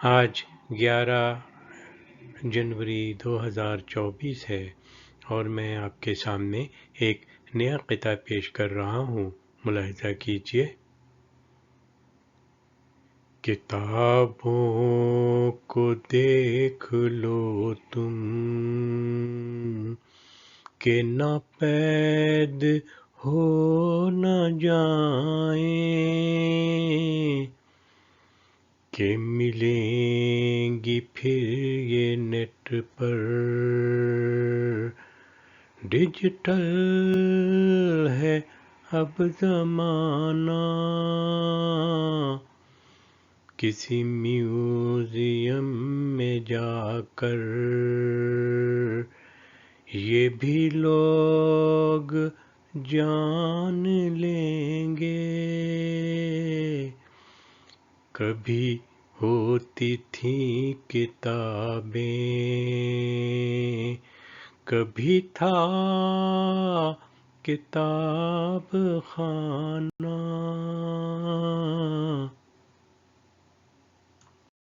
آج 11 جنوری 2024 ہے اور میں آپ کے سامنے ایک نیا قطعہ پیش کر رہا ہوں. ملاحظہ کیجیے. کتابوں کو دیکھ لو تم کہ نہ پید ہو نہ جائیں، کہ ملیں گی پھر یہ نیٹ پر. ڈیجیٹل ہے اب زمانہ، کسی میوزیم میں جا کر یہ بھی لوگ جان لیں گے. کبھی ہوتی تھیں کتابیں، کبھی تھا کتاب خانہ.